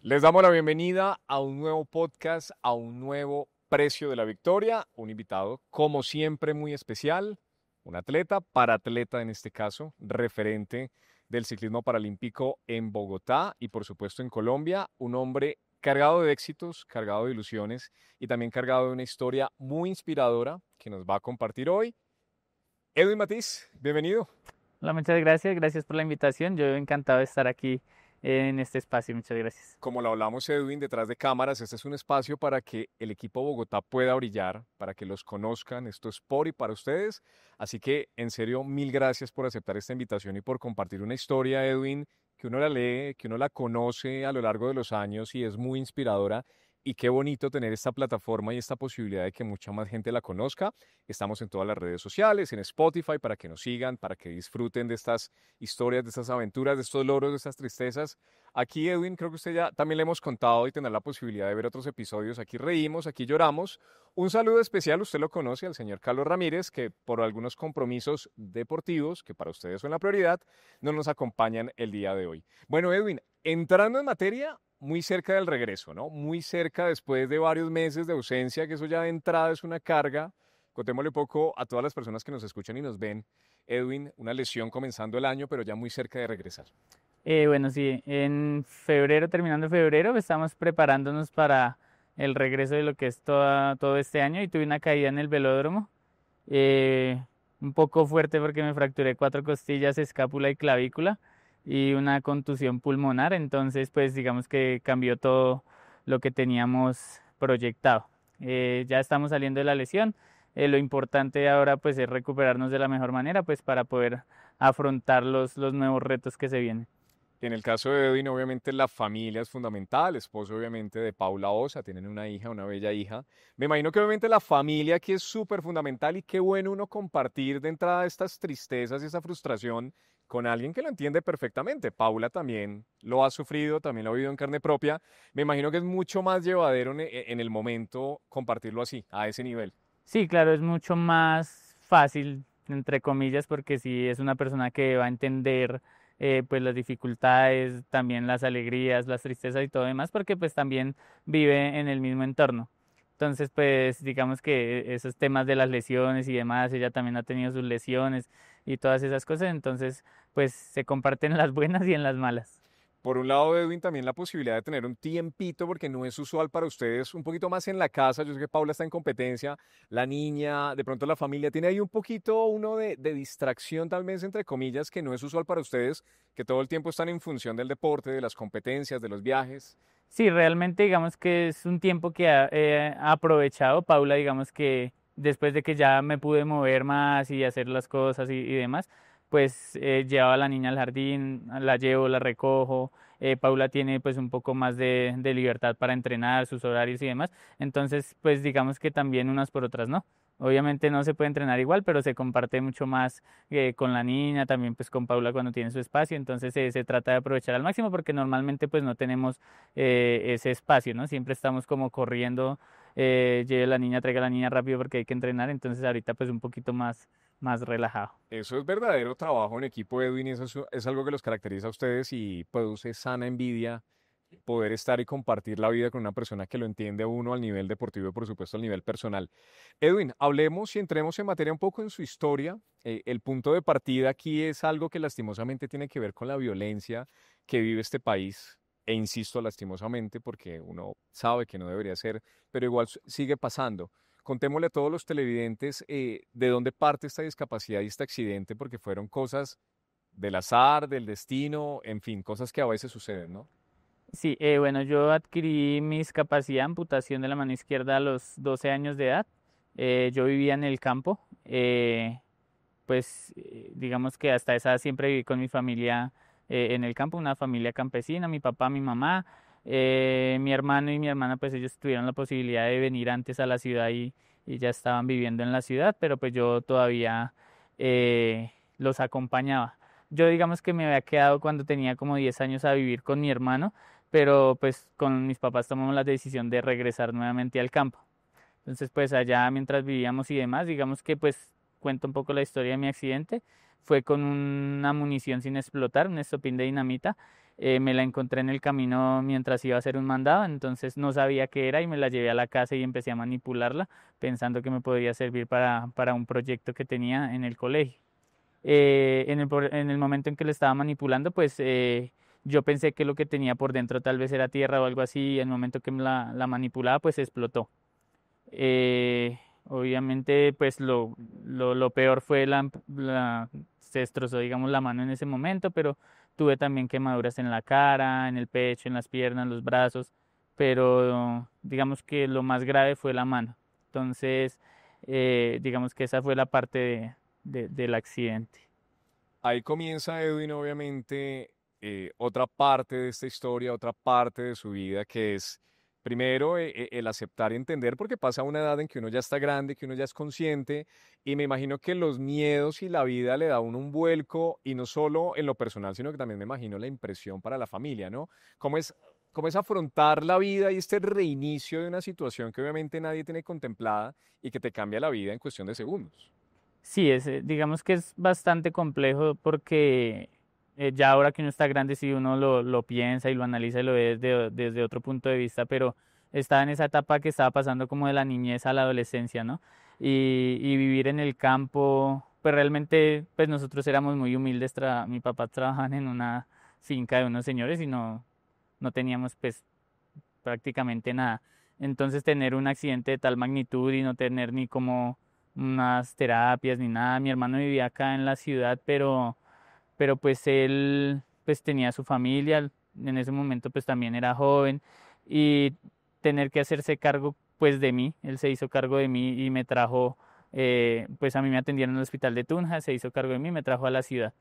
Les damos la bienvenida a un nuevo podcast, a un nuevo Precio de la Victoria, un invitado como siempre muy especial, un atleta, paratleta en este caso, referente del ciclismo paralímpico en Bogotá y por supuesto en Colombia, un hombre cargado de éxitos, cargado de ilusiones y también cargado de una historia muy inspiradora que nos va a compartir hoy. Edwin Matiz, bienvenido. Hola, muchas gracias, gracias por la invitación. Yo encantado de estar aquí en este espacio, muchas gracias. Como lo hablamos, Edwin, detrás de cámaras, este es un espacio para que el equipo Bogotá pueda brillar, para que los conozcan. Esto es por y para ustedes. Así que, en serio, mil gracias por aceptar esta invitación y por compartir una historia, Edwin, que uno la lee, que uno la conoce a lo largo de los años y es muy inspiradora. Y qué bonito tener esta plataforma y esta posibilidad de que mucha más gente la conozca. Estamos en todas las redes sociales, en Spotify, para que nos sigan, para que disfruten de estas historias, de estas aventuras, de estos logros, de estas tristezas. Aquí, Edwin, creo que usted ya también le hemos contado y tener la posibilidad de ver otros episodios. Aquí reímos, aquí lloramos. Un saludo especial, usted lo conoce, al señor Carlos Ramírez, que por algunos compromisos deportivos, que para ustedes son la prioridad, no nos acompañan el día de hoy. Bueno, Edwin, entrando en materia, muy cerca del regreso, ¿no? Muy cerca después de varios meses de ausencia, que eso ya de entrada es una carga. Contémosle poco a todas las personas que nos escuchan y nos ven. Edwin, una lesión comenzando el año, pero ya muy cerca de regresar. Bueno, sí, en febrero, terminando febrero, estamos preparándonos para el regreso de lo que es todo este año y tuve una caída en el velódromo, eh, un poco fuerte porque me fracturé 4 costillas, escápula y clavícula y una contusión pulmonar, entonces pues digamos que cambió todo lo que teníamos proyectado. Ya estamos saliendo de la lesión, lo importante ahora pues es recuperarnos de la mejor manera pues para poder afrontar los nuevos retos que se vienen. En el caso de Edwin, obviamente la familia es fundamental, esposo obviamente de Paula Osa, tienen una hija, una bella hija. Me imagino que obviamente la familia aquí es súper fundamental y qué bueno uno compartir de entrada estas tristezas y esa frustración con alguien que lo entiende perfectamente. Paula también lo ha sufrido, también lo ha vivido en carne propia. Me imagino que es mucho más llevadero en el momento compartirlo así, a ese nivel. Sí, claro, es mucho más fácil, entre comillas, porque si es una persona que va a entender pues las dificultades, también las alegrías, las tristezas y todo demás, porque pues también vive en el mismo entorno. Entonces, pues digamos que esos temas de las lesiones y demás, ella también ha tenido sus lesiones y todas esas cosas, entonces pues se comparten en las buenas y en las malas. Por un lado, Edwin, también la posibilidad de tener un tiempito, porque no es usual para ustedes, un poquito más en la casa. Yo sé que Paula está en competencia, la niña, de pronto la familia, tiene ahí un poquito uno de distracción, tal vez, entre comillas, que no es usual para ustedes, que todo el tiempo están en función del deporte, de las competencias, de los viajes. Sí, realmente digamos que es un tiempo que ha aprovechado Paula, digamos que después de que ya me pude mover más y hacer las cosas y demás, pues llevaba a la niña al jardín, la llevo, la recojo, Paula tiene pues un poco más de libertad para entrenar, sus horarios y demás, entonces pues digamos que también unas por otras, ¿no? Obviamente no se puede entrenar igual, pero se comparte mucho más con la niña, también pues con Paula cuando tiene su espacio, entonces se trata de aprovechar al máximo porque normalmente pues no tenemos ese espacio, ¿no? Siempre estamos como corriendo, lleve a la niña, traiga a la niña rápido porque hay que entrenar, entonces ahorita pues un poquito más relajado. Eso es verdadero trabajo en equipo, Edwin, y eso es algo que los caracteriza a ustedes y produce sana envidia poder estar y compartir la vida con una persona que lo entiende a uno al nivel deportivo y por supuesto al nivel personal. Edwin, hablemos y entremos en materia un poco en su historia. El punto de partida aquí es algo que lastimosamente tiene que ver con la violencia que vive este país. E insisto, lastimosamente, porque uno sabe que no debería ser, pero igual sigue pasando. Contémosle a todos los televidentes de dónde parte esta discapacidad y este accidente, porque fueron cosas del azar, del destino, en fin, cosas que a veces suceden, ¿no? Sí, bueno, yo adquirí mi discapacidad, amputación de la mano izquierda a los 12 años de edad. Yo vivía en el campo, pues digamos que hasta esa edad siempre viví con mi familia en el campo, una familia campesina, mi papá, mi mamá, mi hermano y mi hermana, pues ellos tuvieron la posibilidad de venir antes a la ciudad y ya estaban viviendo en la ciudad, pero pues yo todavía los acompañaba. Yo digamos que me había quedado cuando tenía como 10 años a vivir con mi hermano, pero pues con mis papás tomamos la decisión de regresar nuevamente al campo. Entonces, pues allá mientras vivíamos y demás, digamos que pues cuento un poco la historia de mi accidente. Fue con una munición sin explotar, un estopín de dinamita. Me la encontré en el camino mientras iba a hacer un mandado, entonces no sabía qué era y me la llevé a la casa y empecé a manipularla pensando que me podría servir para un proyecto que tenía en el colegio. En el momento en que lo estaba manipulando, pues yo pensé que lo que tenía por dentro tal vez era tierra o algo así, y el momento que la manipulaba, pues explotó. Obviamente, pues lo peor fue se destrozó, digamos, la mano en ese momento, pero tuve también quemaduras en la cara, en el pecho, en las piernas, los brazos, pero digamos que lo más grave fue la mano. Entonces, digamos que esa fue la parte del accidente. Ahí comienza Edwin, obviamente, otra parte de esta historia, otra parte de su vida, que es primero el aceptar y entender, porque pasa una edad en que uno ya está grande, que uno ya es consciente, y me imagino que los miedos y la vida le da a uno un vuelco, y no solo en lo personal, sino que también me imagino la impresión para la familia, ¿no? ¿Cómo es, cómo es afrontar la vida y este reinicio de una situación que obviamente nadie tiene contemplada y que te cambia la vida en cuestión de segundos? Sí, digamos que es bastante complejo porque ya ahora que uno está grande, sí uno lo piensa y lo analiza y lo ve desde otro punto de vista, pero estaba en esa etapa que estaba pasando como de la niñez a la adolescencia, ¿no? Y vivir en el campo, pues realmente, pues nosotros éramos muy humildes, mi papá trabajaba en una finca de unos señores y no teníamos pues prácticamente nada. Entonces tener un accidente de tal magnitud y no tener ni como unas terapias ni nada. Mi hermano vivía acá en la ciudad, pero pues él pues tenía su familia, en ese momento pues también era joven y tener que hacerse cargo pues de mí, él se hizo cargo de mí y me trajo, pues a mí me atendieron en el hospital de Tunja, se hizo cargo de mí y me trajo a la ciudad.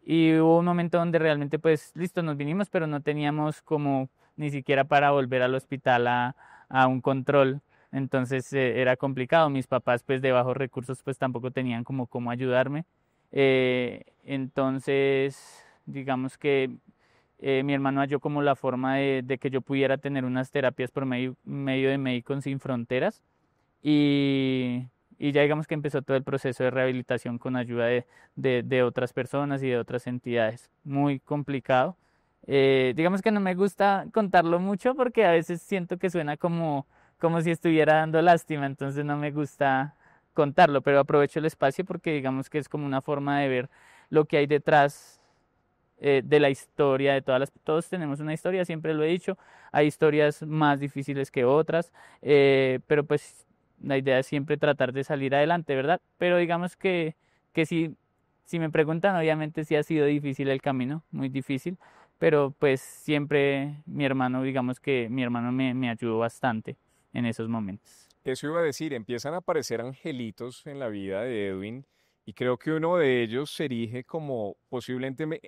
Y hubo un momento donde realmente, pues, listo, nos vinimos, pero no teníamos como ni siquiera para volver al hospital a un control. Entonces era complicado. Mis papás, pues, de bajos recursos, pues tampoco tenían como cómo ayudarme. Entonces, digamos que mi hermano halló como la forma de que yo pudiera tener unas terapias por medio de Médicos Sin Fronteras y, y ya digamos que empezó todo el proceso de rehabilitación con ayuda de otras personas y de otras entidades. Muy complicado. Digamos que no me gusta contarlo mucho porque a veces siento que suena como si estuviera dando lástima, entonces no me gusta contarlo, pero aprovecho el espacio porque digamos que es como una forma de ver lo que hay detrás de la historia de todos tenemos una historia, siempre lo he dicho, hay historias más difíciles que otras, pero pues la idea es siempre tratar de salir adelante, ¿verdad? Pero digamos que si me preguntan, obviamente sí ha sido difícil el camino, muy difícil, pero pues siempre mi hermano, digamos que mi hermano me ayudó bastante en esos momentos. Eso iba a decir, empiezan a aparecer angelitos en la vida de Edwin y creo que uno de ellos se erige como posiblemente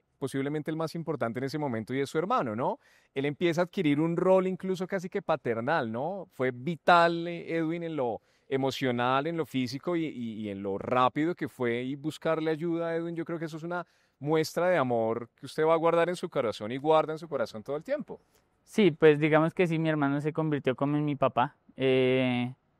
el más importante en ese momento y es su hermano, ¿no? Él empieza a adquirir un rol incluso casi que paternal, ¿no? Fue vital Edwin en lo emocional, en lo físico y en lo rápido que fue y buscarle ayuda a Edwin. Yo creo que eso es una muestra de amor que usted va a guardar en su corazón y guarda en su corazón todo el tiempo. Sí, pues digamos que sí, mi hermano se convirtió como en mi papá.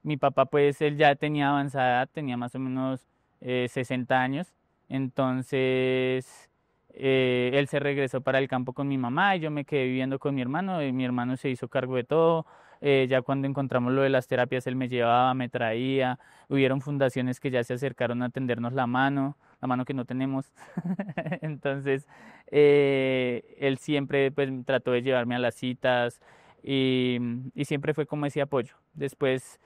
Mi papá, pues él ya tenía avanzada edad, tenía más o menos 60 años. Entonces, él se regresó para el campo con mi mamá y yo me quedé viviendo con mi hermano. Y mi hermano se hizo cargo de todo. Ya cuando encontramos lo de las terapias, él me llevaba, me traía. Hubieron fundaciones que ya se acercaron a tendernos la mano que no tenemos. Entonces, él siempre pues trató de llevarme a las citas y siempre fue como ese apoyo. Después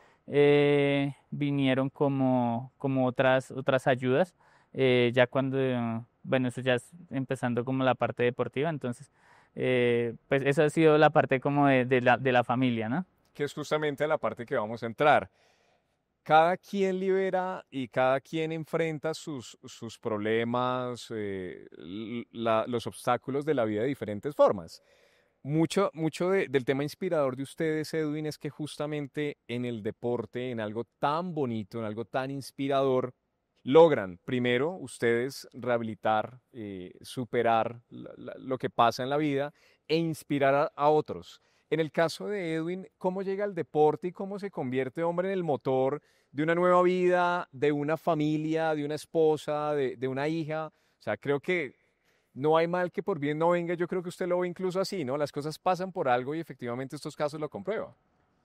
vinieron como otras ayudas, ya cuando, bueno, eso ya es empezando como la parte deportiva, entonces, pues eso ha sido la parte como de la familia, ¿no? Que es justamente la parte que vamos a entrar. Cada quien libera y cada quien enfrenta sus problemas, los obstáculos de la vida de diferentes formas. Mucho del tema inspirador de ustedes, Edwin, es que justamente en el deporte, en algo tan bonito, en algo tan inspirador, logran primero ustedes rehabilitar, superar lo que pasa en la vida e inspirar a otros. En el caso de Edwin, ¿cómo llega al deporte y cómo se convierte hombre en el motor de una nueva vida, de una familia, de una esposa, de una hija? O sea, creo que no hay mal que por bien no venga, yo creo que usted lo ve incluso así, ¿no? Las cosas pasan por algo y efectivamente estos casos lo comprueban.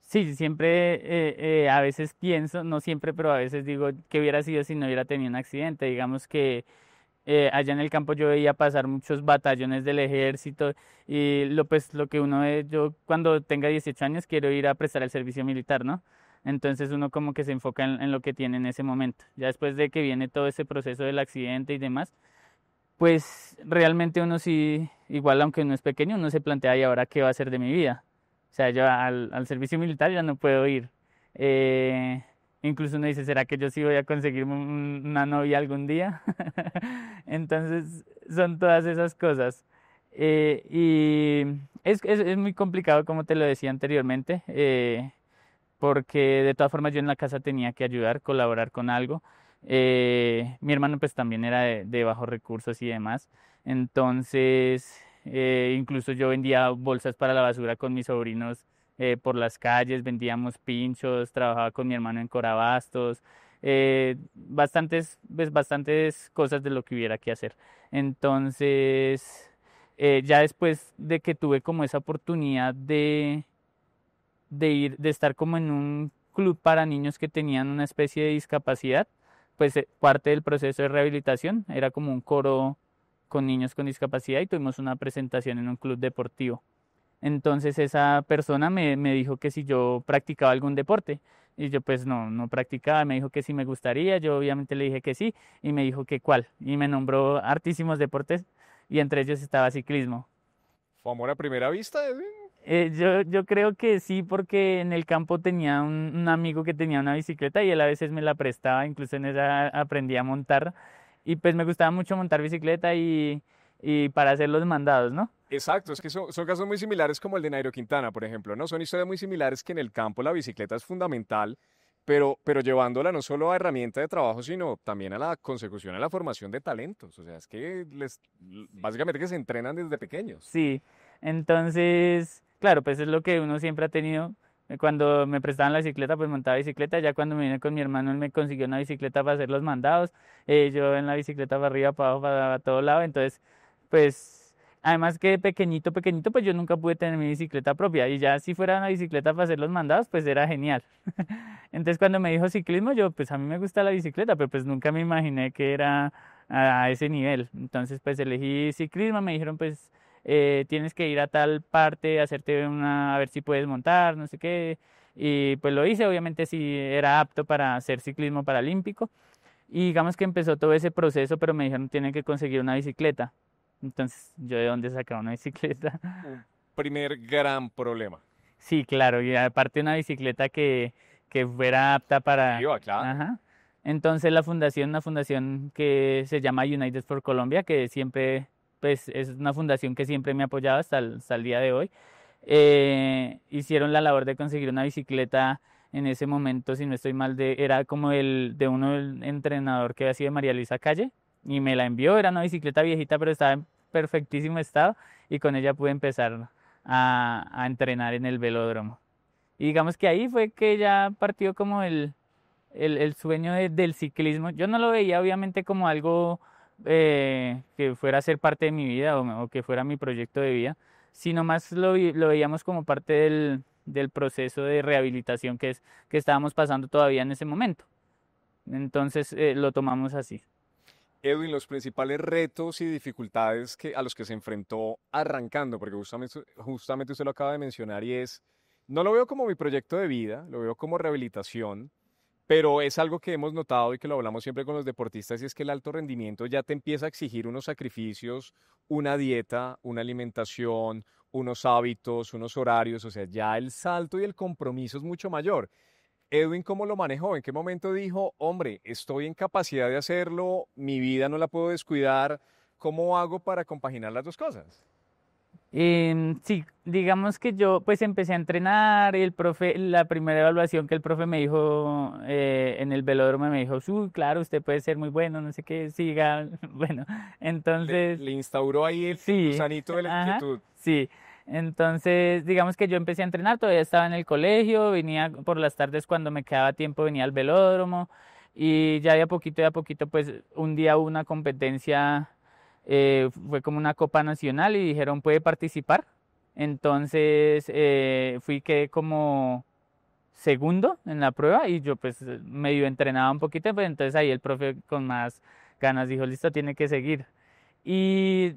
Sí, siempre, a veces pienso, no siempre, pero a veces digo que hubiera sido si no hubiera tenido un accidente. Digamos que allá en el campo yo veía pasar muchos batallones del ejército y pues, lo que uno ve, yo cuando tenga 18 años quiero ir a prestar el servicio militar, ¿no? Entonces uno como que se enfoca en lo que tiene en ese momento. Ya después de que viene todo ese proceso del accidente y demás, pues realmente uno sí, igual aunque uno es pequeño, uno se plantea, ¿y ahora qué va a hacer de mi vida? O sea, yo al servicio militar ya no puedo ir. Eh, Incluso uno dice, ¿será que yo sí voy a conseguir una novia algún día? Entonces, son todas esas cosas. Y es muy complicado, como te lo decía anteriormente, porque de todas formas yo en la casa tenía que ayudar, colaborar con algo. Mi hermano pues también era de bajos recursos y demás. Entonces, incluso yo vendía bolsas para la basura con mis sobrinos por las calles, vendíamos pinchos, trabajaba con mi hermano en Corabastos, bastantes cosas de lo que hubiera que hacer. Entonces, ya después de que tuve como esa oportunidad de estar como en un club para niños que tenían una especie de discapacidad, pues parte del proceso de rehabilitación era como un coro con niños con discapacidad y tuvimos una presentación en un club deportivo. Entonces esa persona me dijo que si yo practicaba algún deporte y yo pues no practicaba, me dijo que si me gustaría, yo obviamente le dije que sí y me dijo que cuál y me nombró hartísimos deportes y entre ellos estaba ciclismo. ¿Fue amor a primera vista, Edwin? Yo creo que sí, porque en el campo tenía un amigo que tenía una bicicleta y él a veces me la prestaba, incluso en esa aprendí a montar y pues me gustaba mucho montar bicicleta y para hacer los mandados, ¿no? Exacto, es que son casos muy similares como el de Nairo Quintana, por ejemplo, ¿no? Son historias muy similares que en el campo la bicicleta es fundamental, pero llevándola no solo a herramienta de trabajo, sino también a la consecución, a la formación de talentos. O sea, es que básicamente que se entrenan desde pequeños. Sí, entonces, claro, pues es lo que uno siempre ha tenido. Cuando me prestaban la bicicleta, pues montaba bicicleta. Ya cuando me vine con mi hermano, él me consiguió una bicicleta para hacer los mandados. Yo en la bicicleta para arriba, para abajo, para todo lado. Entonces, pues, además que pequeñito, pequeñito, pues yo nunca pude tener mi bicicleta propia. Y ya si fuera una bicicleta para hacer los mandados, pues era genial. Entonces, cuando me dijo ciclismo, yo, pues a mí me gusta la bicicleta, pero pues nunca me imaginé que era a ese nivel. Entonces, pues elegí ciclismo. Me dijeron, pues tienes que ir a tal parte, hacerte a ver si puedes montar, no sé qué. Y pues lo hice, obviamente sí era apto para hacer ciclismo paralímpico. Y digamos que empezó todo ese proceso, pero me dijeron tienen que conseguir una bicicleta. Entonces, ¿yo de dónde sacaba una bicicleta? Un primer gran problema. Sí, claro, y aparte una bicicleta que fuera apta para... Iba, claro. Ajá. Entonces una fundación que se llama United for Colombia, que siempre, pues es una fundación que siempre me ha apoyado hasta el día de hoy, hicieron la labor de conseguir una bicicleta en ese momento, si no estoy mal, era como de uno del entrenador que había sido de María Luisa Calle, y me la envió, era una bicicleta viejita, pero estaba en perfectísimo estado, y con ella pude empezar a entrenar en el velódromo. Y digamos que ahí fue que ya partió como el sueño del ciclismo. Yo no lo veía obviamente como algo que fuera a ser parte de mi vida o que fuera mi proyecto de vida, sino más lo veíamos como parte del proceso de rehabilitación que estábamos pasando todavía en ese momento. Entonces lo tomamos así. Edwin, los principales retos y dificultades a los que se enfrentó arrancando, porque justamente usted lo acaba de mencionar y no lo veo como mi proyecto de vida, lo veo como rehabilitación, pero es algo que hemos notado y que lo hablamos siempre con los deportistas y es que el alto rendimiento ya te empieza a exigir unos sacrificios, una dieta, una alimentación, unos hábitos, unos horarios, o sea, ya el salto y el compromiso es mucho mayor. Edwin, ¿cómo lo manejó? ¿En qué momento dijo, hombre, estoy en capacidad de hacerlo, mi vida no la puedo descuidar? ¿Cómo hago para compaginar las dos cosas? Sí, digamos que yo pues empecé a entrenar y el profe, la primera evaluación que el profe me dijo en el velódromo me dijo, claro, usted puede ser muy bueno, no sé qué, siga, bueno, entonces, Le instauró ahí el sí, gusanito de la ajá, inquietud. sí, entonces digamos que yo empecé a entrenar, todavía estaba en el colegio, venía por las tardes cuando me quedaba tiempo, venía al velódromo y ya de a poquito pues un día hubo una competencia fue como una Copa Nacional y dijeron puede participar. Entonces quedé como segundo en la prueba y yo pues medio entrenaba un poquito, pues entonces ahí el profe con más ganas dijo, listo, tiene que seguir. Y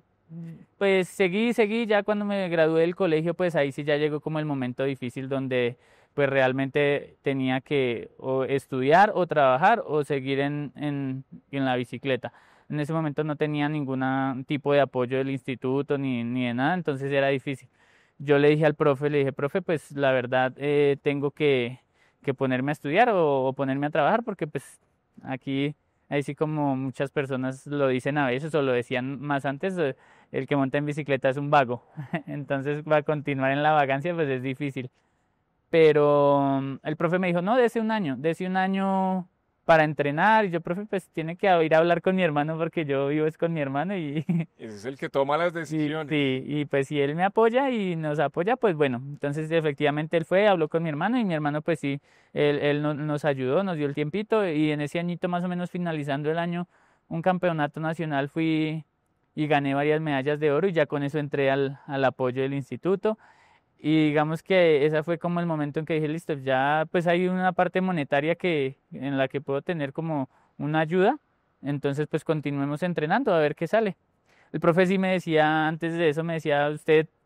pues seguí, ya cuando me gradué del colegio, pues ahí sí ya llegó como el momento difícil donde pues realmente tenía que o estudiar o trabajar o seguir en la bicicleta. En ese momento no tenía ningún tipo de apoyo del instituto ni de nada, entonces era difícil. Yo le dije al profe, le dije, profe, pues la verdad tengo que ponerme a estudiar o ponerme a trabajar porque pues aquí, ahí sí como muchas personas lo dicen a veces o lo decían más antes, el que monta en bicicleta es un vago. Entonces, para continuar en la vagancia, pues es difícil. Pero el profe me dijo, no, dese un año para entrenar. Y yo, profe, pues tiene que ir a hablar con mi hermano porque yo vivo es con mi hermano y, Ese es el que toma las y decisiones. sí, y pues si él me apoya y nos apoya, pues bueno. Entonces, efectivamente, él fue, habló con mi hermano y mi hermano, pues sí, él nos ayudó, nos dio el tiempito y en ese añito, más o menos finalizando el año, un campeonato nacional fui y gané varias medallas de oro y ya con eso entré al apoyo del instituto. Y digamos que ese fue como el momento en que dije, listo, ya pues hay una parte monetaria en la que puedo tener como una ayuda, entonces pues continuemos entrenando a ver qué sale. El profe sí me decía, antes de eso me decía,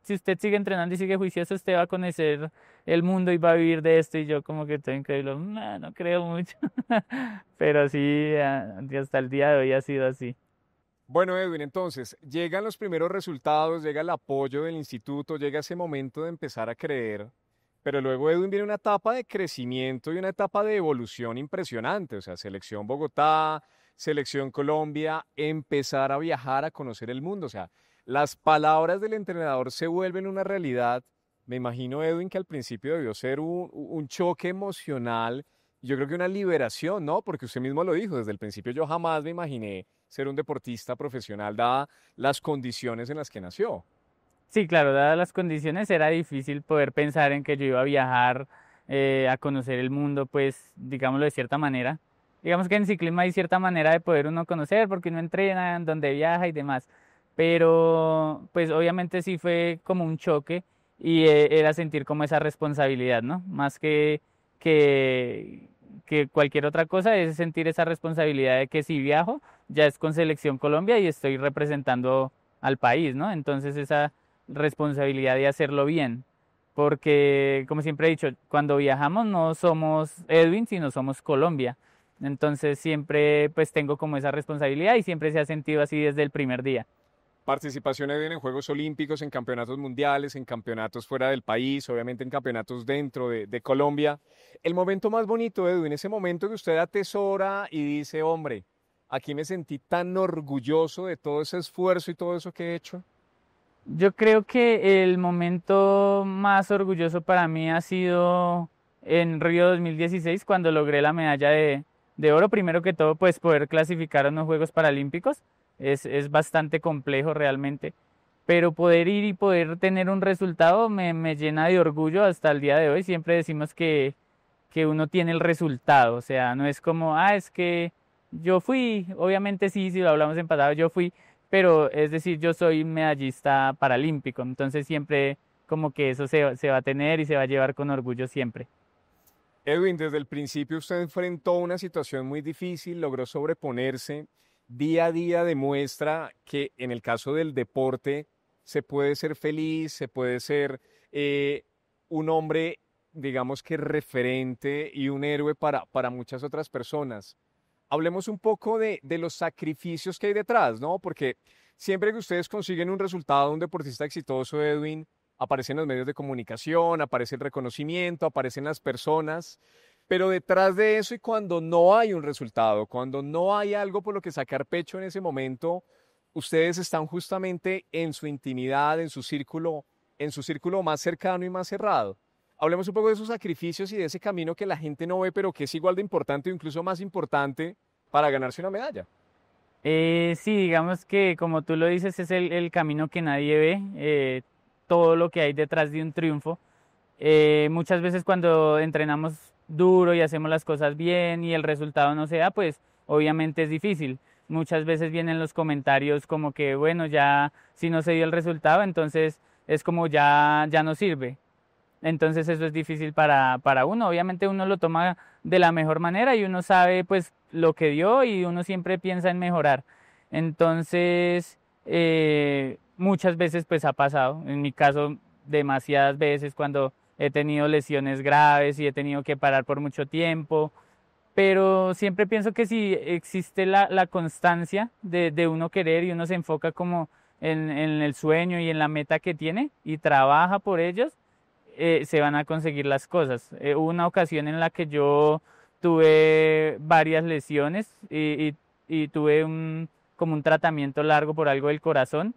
si usted sigue entrenando y sigue juicioso, usted va a conocer el mundo y va a vivir de esto, y yo como que estoy increíble, no, no creo mucho, pero sí, hasta el día de hoy ha sido así. Bueno, Edwin, entonces, llegan los primeros resultados, llega el apoyo del instituto, llega ese momento de empezar a creer, pero luego, Edwin, viene una etapa de crecimiento y una etapa de evolución impresionante, o sea, selección Bogotá, selección Colombia, empezar a viajar, a conocer el mundo, o sea, las palabras del entrenador se vuelven una realidad. Me imagino, Edwin, que al principio debió ser un choque emocional, yo creo que una liberación, ¿no? Porque usted mismo lo dijo, desde el principio yo jamás me imaginé ser un deportista profesional, dadas las condiciones en las que nació. Sí, claro, dadas las condiciones era difícil poder pensar en que yo iba a viajar a conocer el mundo, pues digámoslo de cierta manera. Digamos que en ciclismo hay cierta manera de poder uno conocer porque uno entrena, en donde viaja y demás. Pero pues obviamente sí fue como un choque y era sentir como esa responsabilidad, ¿no? Más que, que cualquier otra cosa es sentir esa responsabilidad de que si viajo ya es con Selección Colombia y estoy representando al país, ¿no? Entonces esa responsabilidad de hacerlo bien. Porque, como siempre he dicho, cuando viajamos no somos Edwin, sino somos Colombia. Entonces siempre pues tengo como esa responsabilidad y siempre se ha sentido así desde el primer día. Participación, Edwin, en Juegos Olímpicos, en campeonatos mundiales, en campeonatos fuera del país, obviamente en campeonatos dentro de Colombia. El momento más bonito, Edwin, ese momento que usted atesora y dice, hombre, aquí me sentí tan orgulloso de todo ese esfuerzo y todo eso que he hecho. Yo creo que el momento más orgulloso para mí ha sido en Río 2016 cuando logré la medalla de oro. Primero que todo, pues poder clasificar a unos Juegos Paralímpicos es bastante complejo realmente, pero poder ir y poder tener un resultado me llena de orgullo hasta el día de hoy. Siempre decimos que uno tiene el resultado, o sea, no es como, es que yo fui, obviamente sí, si lo hablamos en pasado, yo fui, pero es decir, yo soy medallista paralímpico, entonces siempre como que eso se va a tener y se va a llevar con orgullo siempre. Edwin, desde el principio usted enfrentó una situación muy difícil, logró sobreponerse, día a día demuestra que en el caso del deporte se puede ser feliz, se puede ser eh, un hombre, digamos que referente y un héroe para muchas otras personas. Hablemos un poco de los sacrificios que hay detrás, ¿no? Porque siempre que ustedes consiguen un resultado, un deportista exitoso, Edwin, aparecen los medios de comunicación, aparece el reconocimiento, aparecen las personas, pero detrás de eso y cuando no hay un resultado, cuando no hay algo por lo que sacar pecho en ese momento, ustedes están justamente en su intimidad, en su círculo más cercano y más cerrado. Hablemos un poco de esos sacrificios y de ese camino que la gente no ve, pero que es igual de importante o incluso más importante para ganarse una medalla. Sí, digamos que como tú lo dices, es el camino que nadie ve, todo lo que hay detrás de un triunfo. Muchas veces cuando entrenamos duro y hacemos las cosas bien y el resultado no se da, pues obviamente es difícil. muchas veces vienen los comentarios como que, bueno, ya si no se dio el resultado, entonces es como ya no sirve. Entonces eso es difícil para uno. Obviamente uno lo toma de la mejor manera y uno sabe pues lo que dio y uno siempre piensa en mejorar. Entonces, muchas veces pues ha pasado. En mi caso, demasiadas veces cuando he tenido lesiones graves y he tenido que parar por mucho tiempo. Pero siempre pienso que si existe la constancia de uno querer y uno se enfoca como en el sueño y en la meta que tiene y trabaja por ellos, se van a conseguir las cosas. Hubo una ocasión en la que yo tuve varias lesiones y tuve como un tratamiento largo por algo del corazón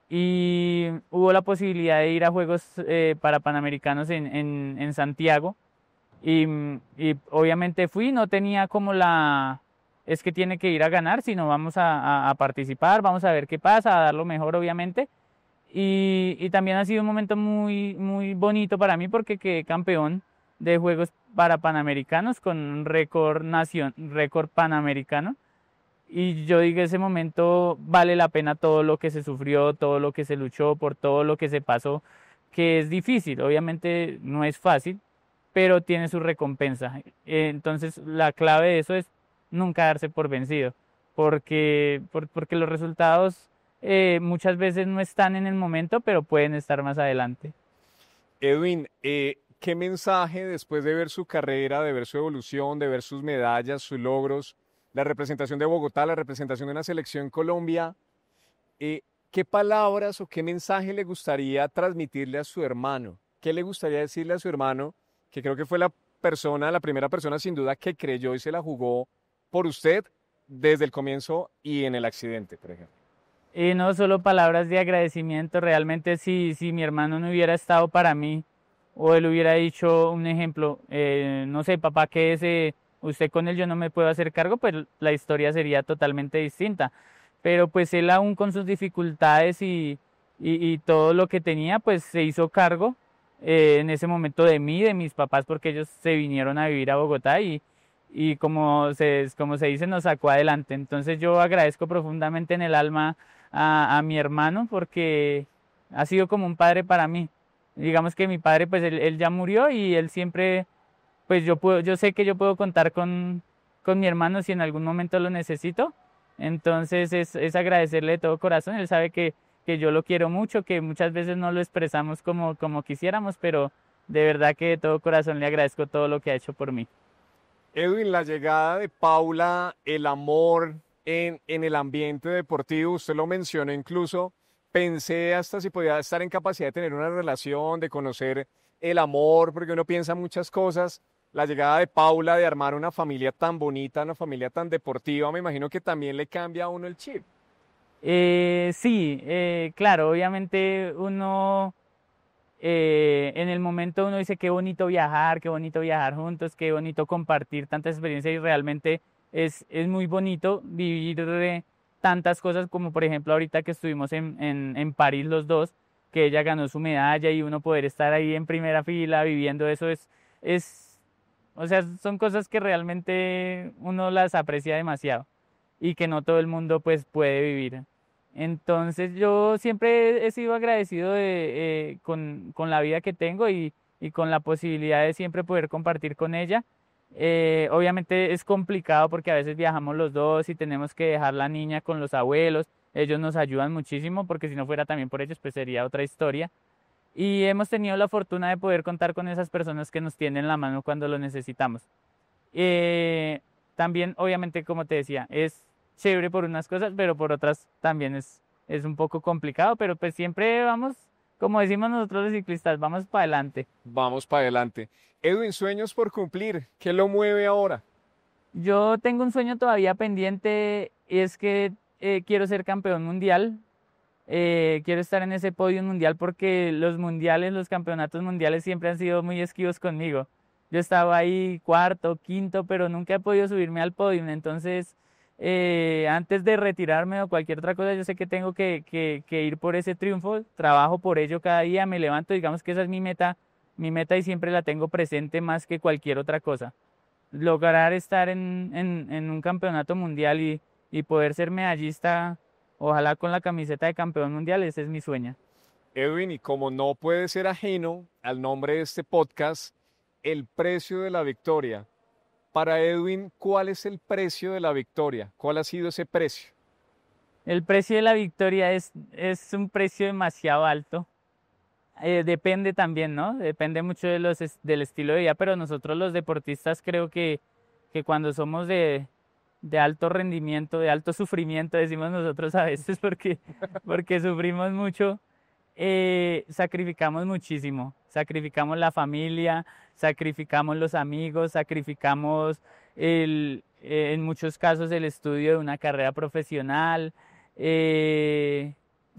y hubo la posibilidad de ir a Juegos para Panamericanos en Santiago y obviamente fui, no tenía como es que tiene que ir a ganar, sino vamos a participar, vamos a ver qué pasa, a dar lo mejor obviamente. Y también ha sido un momento muy bonito para mí porque quedé campeón de Juegos para Panamericanos con un récord panamericano. Y yo digo, ese momento vale la pena todo lo que se sufrió, todo lo que se luchó, por todo lo que se pasó, que es difícil, obviamente no es fácil, pero tiene su recompensa. Entonces la clave de eso es nunca darse por vencido, porque los resultados muchas veces no están en el momento, pero pueden estar más adelante. Edwin, ¿qué mensaje después de ver su carrera, de ver su evolución, de ver sus medallas, sus logros, la representación de Bogotá, la representación de una selección Colombia, qué palabras o qué mensaje le gustaría transmitirle a su hermano? ¿Qué le gustaría decirle a su hermano, que creo que fue la primera persona sin duda que creyó y se la jugó por usted desde el comienzo y en el accidente, por ejemplo? Y no solo palabras de agradecimiento, realmente si mi hermano no hubiera estado para mí, o él hubiera dicho un ejemplo, no sé, papá, quédese usted con él, yo no me puedo hacer cargo, pues la historia sería totalmente distinta. Pero pues él aún con sus dificultades y todo lo que tenía, pues se hizo cargo en ese momento de mí, de mis papás, porque ellos se vinieron a vivir a Bogotá y como se dice, nos sacó adelante. Entonces yo agradezco profundamente en el alma a mi hermano porque ha sido como un padre para mí. Digamos que mi padre, pues él ya murió y él siempre, pues yo sé que yo puedo contar con mi hermano si en algún momento lo necesito. Entonces es agradecerle de todo corazón. Él sabe que yo lo quiero mucho, que muchas veces no lo expresamos como quisiéramos, pero de verdad que de todo corazón le agradezco todo lo que ha hecho por mí. Edwin, la llegada de Paula, el amor en el ambiente deportivo, usted lo mencionó incluso, pensé hasta si podía estar en capacidad de tener una relación, de conocer el amor, porque uno piensa muchas cosas. La llegada de Paula, de armar una familia tan bonita, una familia tan deportiva, me imagino que también le cambia a uno el chip. Sí, claro, obviamente uno en el momento uno dice qué bonito viajar juntos, qué bonito compartir tantas experiencias y realmente es muy bonito vivir tantas cosas como por ejemplo ahorita que estuvimos en París los dos, que ella ganó su medalla y uno poder estar ahí en primera fila viviendo eso es, o sea, son cosas que realmente uno las aprecia demasiado y que no todo el mundo pues puede vivir. Entonces yo siempre he sido agradecido con la vida que tengo y con la posibilidad de siempre poder compartir con ella. Obviamente es complicado porque a veces viajamos los dos y tenemos que dejar la niña con los abuelos. Ellos nos ayudan muchísimo porque si no fuera también por ellos pues sería otra historia. Y hemos tenido la fortuna de poder contar con esas personas que nos tienden la mano cuando lo necesitamos. Eh, También, obviamente, como te decía, es chévere por unas cosas, pero por otras también es un poco complicado, pero pues siempre vamos, como decimos nosotros los ciclistas, vamos para adelante. Vamos para adelante. Edwin, sueños por cumplir, ¿qué lo mueve ahora? Yo tengo un sueño todavía pendiente, y es que quiero ser campeón mundial. Quiero estar en ese podio mundial porque los mundiales, los campeonatos mundiales siempre han sido muy esquivos conmigo. Yo estaba ahí cuarto, quinto, pero nunca he podido subirme al podio. Entonces, antes de retirarme o cualquier otra cosa, yo sé que tengo que ir por ese triunfo. Trabajo por ello cada día, me levanto, digamos que esa es mi meta y siempre la tengo presente más que cualquier otra cosa. Lograr estar en un campeonato mundial y poder ser medallista, ojalá con la camiseta de campeón mundial, ese es mi sueño. Edwin, y como no puede ser ajeno al nombre de este podcast, el precio de la victoria. Para Edwin, ¿cuál es el precio de la victoria? ¿Cuál ha sido ese precio? El precio de la victoria es un precio demasiado alto. Depende también, ¿no? Depende mucho del estilo de vida, pero nosotros los deportistas creo que cuando somos de alto rendimiento, de alto sufrimiento, decimos nosotros a veces porque sufrimos mucho, sacrificamos muchísimo. Sacrificamos la familia, sacrificamos los amigos, sacrificamos en muchos casos el estudio de una carrera profesional.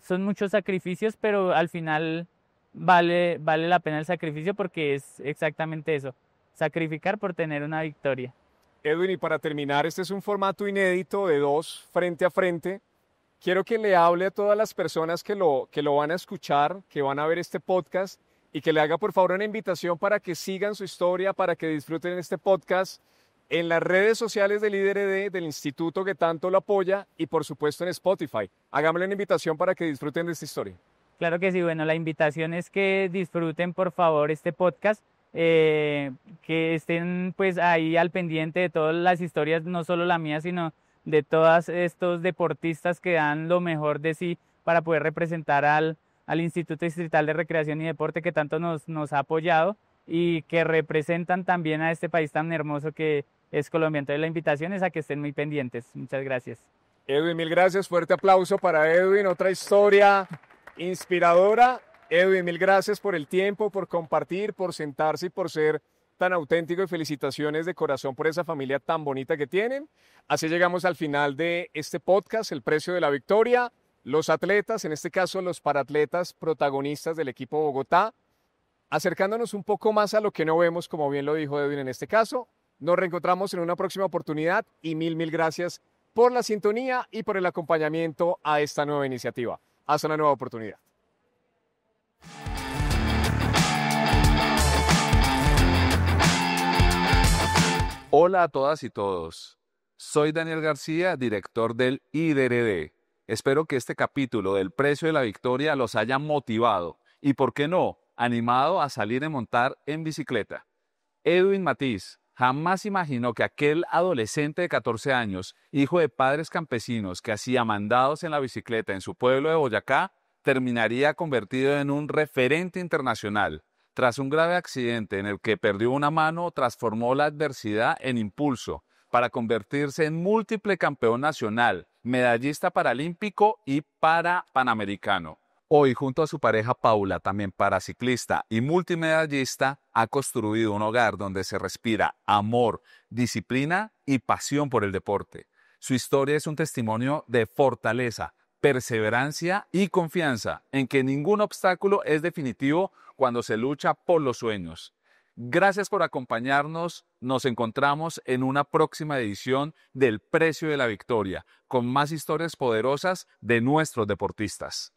Son muchos sacrificios, pero al final vale la pena el sacrificio porque es exactamente eso, sacrificar por tener una victoria. Edwin, y para terminar, este es un formato inédito de dos frente a frente. Quiero que le hable a todas las personas que lo van a escuchar, que van a ver este podcast, y que le haga por favor una invitación para que sigan su historia, para que disfruten este podcast en las redes sociales del IDRD, del instituto que tanto lo apoya, y por supuesto en Spotify. Hagámosle una invitación para que disfruten de esta historia. Claro que sí, bueno, la invitación es que disfruten por favor este podcast, que estén pues ahí al pendiente de todas las historias, no solo la mía, sino de todos estos deportistas que dan lo mejor de sí para poder representar al Instituto Distrital de Recreación y Deporte que tanto nos ha apoyado y que representan también a este país tan hermoso que es Colombia. Entonces la invitación es a que estén muy pendientes. Muchas gracias. Edwin, mil gracias. Fuerte aplauso para Edwin. Otra historia inspiradora. Edwin, mil gracias por el tiempo, por compartir, por sentarse y por ser tan auténtico, y felicitaciones de corazón por esa familia tan bonita que tienen. Así llegamos al final de este podcast, El Precio de la Victoria. Los atletas, en este caso los paratletas protagonistas del equipo Bogotá, acercándonos un poco más a lo que no vemos, como bien lo dijo Edwin en este caso. Nos reencontramos en una próxima oportunidad y mil gracias por la sintonía y por el acompañamiento a esta nueva iniciativa. Hasta una nueva oportunidad. Hola a todas y todos. Soy Daniel García, director del IDRD. Espero que este capítulo del Precio de la Victoria los haya motivado y, ¿por qué no?, animado a salir a montar en bicicleta. Edwin Matiz jamás imaginó que aquel adolescente de 14 años, hijo de padres campesinos que hacía mandados en la bicicleta en su pueblo de Boyacá, terminaría convertido en un referente internacional. Tras un grave accidente en el que perdió una mano, transformó la adversidad en impulso para convertirse en múltiple campeón nacional, medallista paralímpico y panamericano. Hoy, junto a su pareja Paula, también paraciclista y multimedallista, ha construido un hogar donde se respira amor, disciplina y pasión por el deporte. Su historia es un testimonio de fortaleza, perseverancia y confianza en que ningún obstáculo es definitivo cuando se lucha por los sueños. Gracias por acompañarnos. Nos encontramos en una próxima edición del Precio de la Victoria, con más historias poderosas de nuestros deportistas.